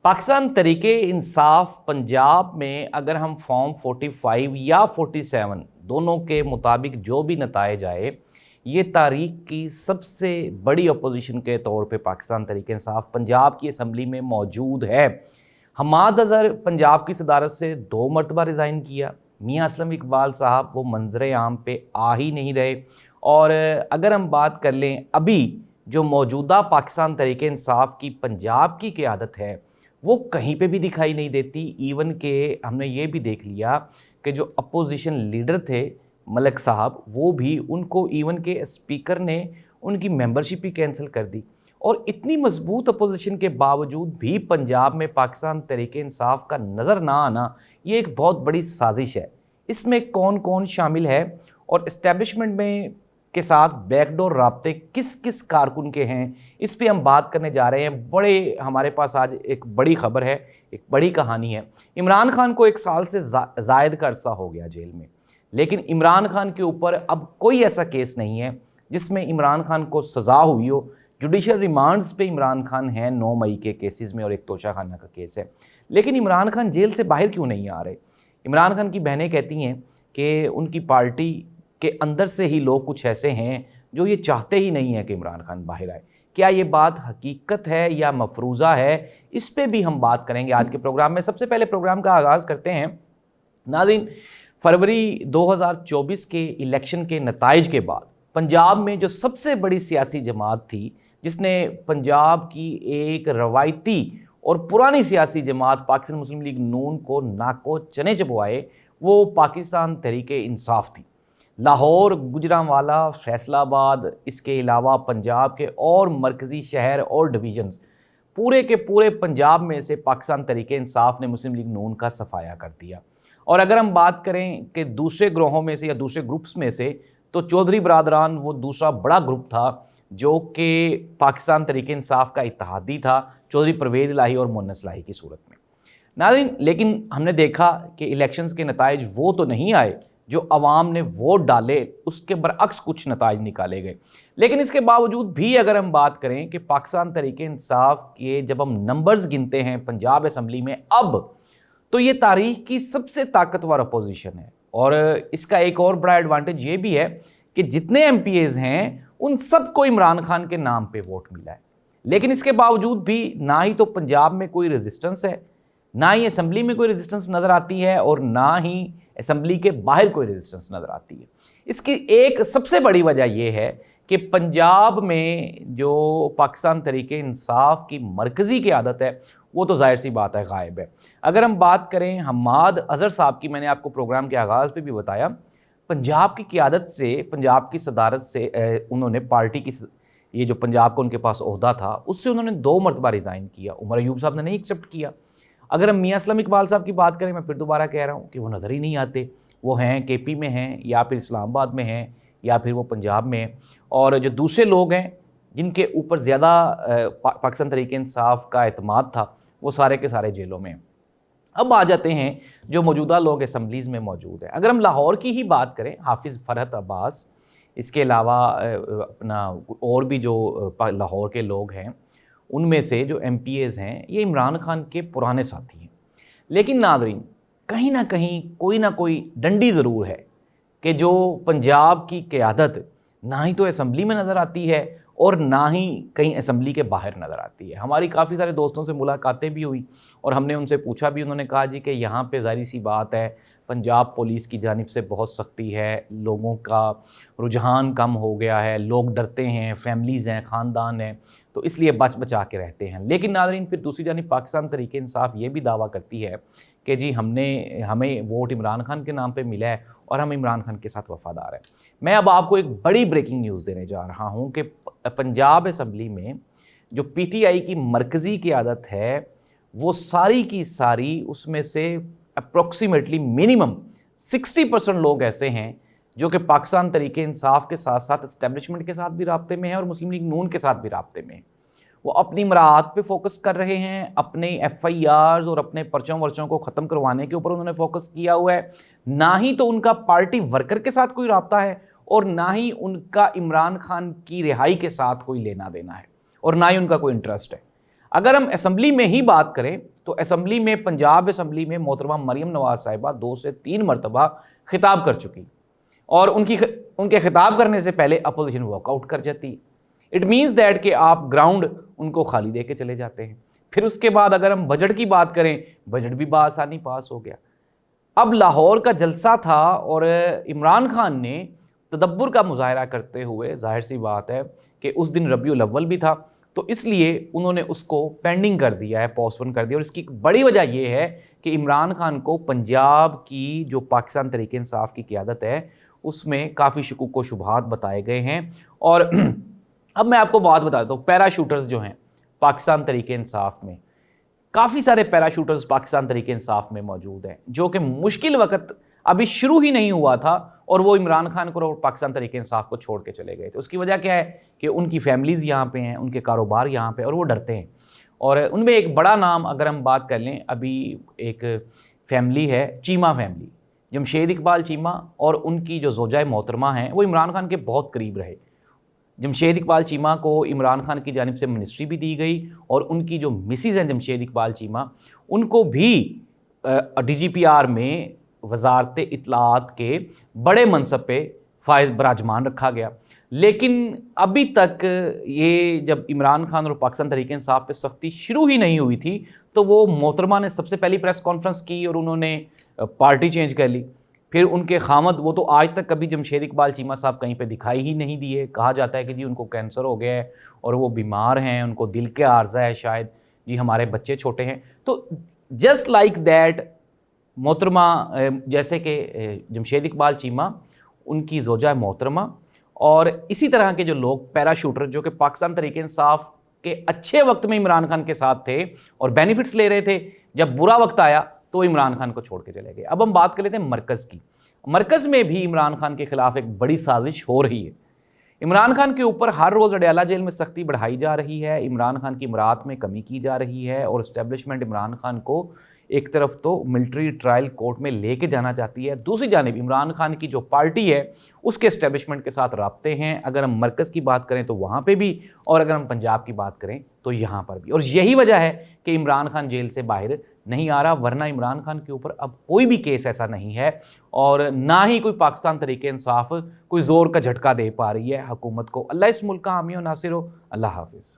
पाकिस्तान तरीके इंसाफ पंजाब में अगर हम फॉर्म 45 या 47 दोनों के मुताबिक जो भी नताइज आए, ये तारीख की सबसे बड़ी अपोजिशन के तौर पे पाकिस्तान तरीके इंसाफ पंजाब की असम्बली में मौजूद है। हमाद अज़हर पंजाब की सदारत से 2 मरतबा रिज़ाइन किया। मियाँ असलम इकबाल साहब वो मंजर आम पे आ ही नहीं रहे। और अगर हम बात कर लें अभी जो मौजूदा पाकिस्तान तरीके इंसाफ की पंजाब की क़यादत है वो कहीं पे भी दिखाई नहीं देती। इवन के हमने ये भी देख लिया कि जो अपोजिशन लीडर थे मलिक साहब, वो भी उनको इवन के स्पीकर ने उनकी मेंबरशिप ही कैंसिल कर दी। और इतनी मजबूत अपोजिशन के बावजूद भी पंजाब में पाकिस्तान तरीके इंसाफ का नज़र ना आना, ये एक बहुत बड़ी साजिश है। इसमें कौन कौन शामिल है और इस्टेब्लिशमेंट में के साथ बैकडोर राब्ते किस किस कारकुन के हैं, इस पे हम बात करने जा रहे हैं। बड़े हमारे पास आज एक बड़ी खबर है, एक बड़ी कहानी है। इमरान खान को 1 साल से ज़ायद का अरसा हो गया जेल में, लेकिन इमरान खान के ऊपर अब कोई ऐसा केस नहीं है जिसमें इमरान खान को सज़ा हुई हो। जुडिशल रिमांड्स पे इमरान खान हैं 9 मई के केसेस में और एक तोशा खाना का केस है। लेकिन इमरान खान जेल से बाहर क्यों नहीं आ रहे? इमरान खान की बहनें कहती हैं कि उनकी पार्टी के अंदर से ही लोग कुछ ऐसे हैं जो ये चाहते ही नहीं है कि इमरान खान बाहर आए। क्या ये बात हकीकत है या मफरूज़ा है? इस पे भी हम बात करेंगे आज के प्रोग्राम में। सबसे पहले प्रोग्राम का आगाज़ करते हैं नाज़रीन। फरवरी 2024 के इलेक्शन के नताइज के बाद पंजाब में जो सबसे बड़ी सियासी जमात थी, जिसने पंजाब की एक रवायती और पुरानी सियासी जमात पाकिस्तान मुस्लिम लीग नून को नाको चने चबवाए, वो पाकिस्तान तहरीके इंसाफ थी। लाहौर, गुजरांवाला, फैसलाबाद, इसके अलावा पंजाब के और मरकज़ी शहर और डिवीज़न्स, पूरे के पूरे पंजाब में से पाकिस्तान तहरीके इंसाफ ने मुस्लिम लीग नून का सफाया कर दिया। और अगर हम बात करें कि दूसरे ग्रोहों में से या दूसरे ग्रुप्स में से, तो चौधरी बरादरान वो दूसरा बड़ा ग्रुप था जो कि पाकिस्तान तहरीके इंसाफ का इत्तेहादी था, चौधरी परवेज़ इलाही और मुन्नस इलाही की सूरत में। नाज़रीन, लेकिन हमने देखा कि इलेक्शंस के नताइज वो तो नहीं आए जो अवाम ने वोट डाले, उसके बरअक्स कुछ नताइज निकाले गए। लेकिन इसके बावजूद भी अगर हम बात करें कि पाकिस्तान तहरीके इंसाफ के जब हम नंबर्स गिनते हैं पंजाब असम्बली में अब, तो ये तारीख की सबसे ताकतवर अपोजिशन है। और इसका एक और बड़ा एडवांटेज ये भी है कि जितने MPAs हैं उन सबको इमरान खान के नाम पे वोट मिला है। लेकिन इसके बावजूद भी ना ही तो पंजाब में कोई रेजिस्टेंस है, ना ही असम्बली में कोई रेजिस्टेंस नज़र आती है और ना ही असम्बली के बाहर कोई रेजिस्टेंस नज़र आती है। इसकी एक सबसे बड़ी वजह यह है कि पंजाब में जो पाकिस्तान तहरीके इंसाफ की मरकज़ी क़यादत है वो तो ज़ाहिर सी बात है गायब है। अगर हम बात करें हमाद अज़हर साहब की, मैंने आपको प्रोग्राम के आगाज़ पे भी बताया, पंजाब की क़यादत से, पंजाब की सदारत से उन्होंने पार्टी की ये जो पंजाब का उनके पास ओहदा था उससे उन्होंने 2 मरतबा रिज़ाइन किया। उमर अयूब साहब ने नहीं एक्सेप्ट किया। अगर हम मियाँ असलम इकबाल साहब की बात करें, मैं फिर दोबारा कह रहा हूँ कि वो नज़र ही नहीं आते। वो हैं KP में हैं या फिर इस्लामाबाद में हैं या फिर वो पंजाब में हैं। और जो दूसरे लोग हैं जिनके ऊपर ज़्यादा पाकिस्तान तहरीके इंसाफ का एतमाद था, वो सारे के सारे जेलों में। अब आ जाते हैं जो मौजूदा लोग असम्बलीज़ में मौजूद हैं। अगर हम लाहौर की ही बात करें, हाफिज़ फरहत अब्बास, इसके अलावा अपना और भी जो लाहौर के लोग हैं, उनमें से जो MPAs हैं ये इमरान खान के पुराने साथी हैं। लेकिन नाज़रीन, कहीं ना कहीं कोई ना कोई डंडी ज़रूर है कि जो पंजाब की क़यादत ना ही तो असम्बली में नज़र आती है और ना ही कहीं असम्बली के बाहर नज़र आती है। हमारी काफ़ी सारे दोस्तों से मुलाकातें भी हुई और हमने उनसे पूछा भी, उन्होंने कहा जी कि यहाँ पे ज़ाहिर सी बात है पंजाब पुलिस की जानिब से बहुत सख्ती है, लोगों का रुझान कम हो गया है, लोग डरते हैं, फैमिलीज़ हैं, ख़ानदान हैं, तो इसलिए बच बचा के रहते हैं। लेकिन नाज़रीन, फिर दूसरी जानिब पाकिस्तान तहरीके इंसाफ ये भी दावा करती है कि जी हमें वोट इमरान खान के नाम पे मिला है और हम इमरान खान के साथ वफ़ादार हैं। मैं अब आपको एक बड़ी ब्रेकिंग न्यूज़ देने जा रहा हूँ कि पंजाब असम्बली में जो PTI की मरकज़ी क़यादत है वो सारी की सारी, उसमें से अप्रॉक्सीमेटली मिनिमम 60% लोग ऐसे हैं जो कि पाकिस्तान तहरीके इंसाफ के साथ साथ इस्टेब्लिशमेंट के साथ भी राब्ते में हैं और मुस्लिम लीग नून के साथ भी राब्ते में हैं। वो अपनी मराहत पे फोकस कर रहे हैं, अपने FIRs और अपने पर्चों वर्चों को ख़त्म करवाने के ऊपर उन्होंने फोकस किया हुआ है। ना ही तो उनका पार्टी वर्कर के साथ कोई राब्ता है और ना ही उनका इमरान खान की रिहाई के साथ कोई लेना देना है और ना ही उनका कोई इंटरेस्ट है। اگر ہم اسمبلی میں ہی بات کریں تو اسمبلی میں پنجاب اسمبلی میں محترمہ مریم نواز صاحبہ 2 سے 3 مرتبہ خطاب کر چکی اور ان کے خطاب کرنے سے پہلے اپوزیشن واک آؤٹ کر جاتی ہے۔ اٹ مینس دیٹ کہ آپ گراؤنڈ ان کو خالی دے کے چلے جاتے ہیں۔ پھر اس کے بعد اگر ہم بجٹ کی بات کریں، بجٹ بھی بآسانی پاس ہو گیا۔ اب لاہور کا جلسہ تھا اور عمران خان نے تدبر کا مظاہرہ کرتے ہوئے، ظاہر سی بات ہے کہ اس دن ربیع الاول بھی تھا، تو اس لیے انہوں نے اس کو پینڈنگ کر دیا ہے، پوسٹپون کر دیا، اور اس کی بڑی وجہ یہ ہے کہ عمران خان کو پنجاب کی جو پاکستان تحریک انصاف کی قیادت ہے اس میں کافی شکوک و شبہات بتائے گئے ہیں۔ اور اب میں آپ کو بات بتاتا ہوں، پیرا شوٹرز جو ہیں پاکستان تحریک انصاف میں، کافی سارے پیرا شوٹرز پاکستان تحریک انصاف میں موجود ہیں جو کہ مشکل وقت ابھی شروع ہی نہیں ہوا تھا اور وہ عمران خان کو اور پاکستان تحریک انصاف کو چھوڑ کے چلے گئے تھے۔ اس کی وجہ کیا ہے کہ ان کی فیملیز یہاں پہ ہیں، ان کے کاروبار یہاں پہ، اور وہ ڈرتے ہیں۔ اور ان میں ایک بڑا نام اگر ہم بات کر لیں، ابھی ایک فیملی ہے چیمہ فیملی، جمشید اقبال چیمہ، اور ان کی جو زوجہ محترمہ ہیں وہ عمران خان کے بہت قریب رہے۔ جمشید اقبال چیمہ کو عمران خان کی جانب سے منسٹری بھی دی گئی، اور ان کی جو مسز ہیں جمشید اقبال چیمہ، ان کو بھی ڈی جی پی آر میں وزارت اطلاعات کے بڑے منصب پہ فائز براجمان رکھا گیا۔ لیکن ابھی تک یہ جب عمران خان اور پاکستان تحریک انصاف پہ سختی شروع ہی نہیں ہوئی تھی تو وہ محترمہ نے سب سے پہلی پریس کانفرنس کی اور انہوں نے پارٹی چینج کر لی۔ پھر ان کے خامد، وہ تو آج تک کبھی جمشید اقبال چیمہ صاحب کہیں پہ دکھائی ہی نہیں دیے۔ کہا جاتا ہے کہ جی ان کو کینسر ہو گیا ہے اور وہ بیمار ہیں، ان کو دل کے عارضہ ہے شاید، جی ہمارے بچے چھوٹے ہیں۔ تو جسٹ لائک دیٹ محترمہ جیسے کہ جمشید اقبال چیمہ، ان کی زوجہ محترمہ، اور اسی طرح کے جو لوگ پیرا شوٹر جو کہ پاکستان تحریک انصاف کے اچھے وقت میں عمران خان کے ساتھ تھے اور بینیفٹس لے رہے تھے، جب برا وقت آیا تو عمران خان کو چھوڑ کے چلے گئے۔ اب ہم بات کر لیتے ہیں مرکز کی۔ مرکز میں بھی عمران خان کے خلاف ایک بڑی سازش ہو رہی ہے۔ عمران خان کے اوپر ہر روز اڈیالہ جیل میں سختی بڑھائی جا رہی ہے، عمران خان کی امرات میں کمی کی جا رہی ہے، اور اسٹیبلشمنٹ عمران خان کو ایک طرف تو ملٹری ٹرائل کورٹ میں لے کے جانا چاہتی ہے، دوسری جانب عمران خان کی جو پارٹی ہے اس کے اسٹیبلشمنٹ کے ساتھ رابطے ہیں۔ اگر ہم مرکز کی بات کریں تو وہاں پہ بھی، اور اگر ہم پنجاب کی بات کریں تو یہاں پر بھی، اور یہی وجہ ہے کہ عمران خان جیل سے باہر نہیں آ رہا، ورنہ عمران خان کے اوپر اب کوئی بھی کیس ایسا نہیں ہے، اور نہ ہی کوئی پاکستان تحریک انصاف کوئی زور کا جھٹکا دے پا رہی ہے حکومت کو۔ اللہ اس ملک کا حامی و ناصر ہو۔ اللہ حافظ۔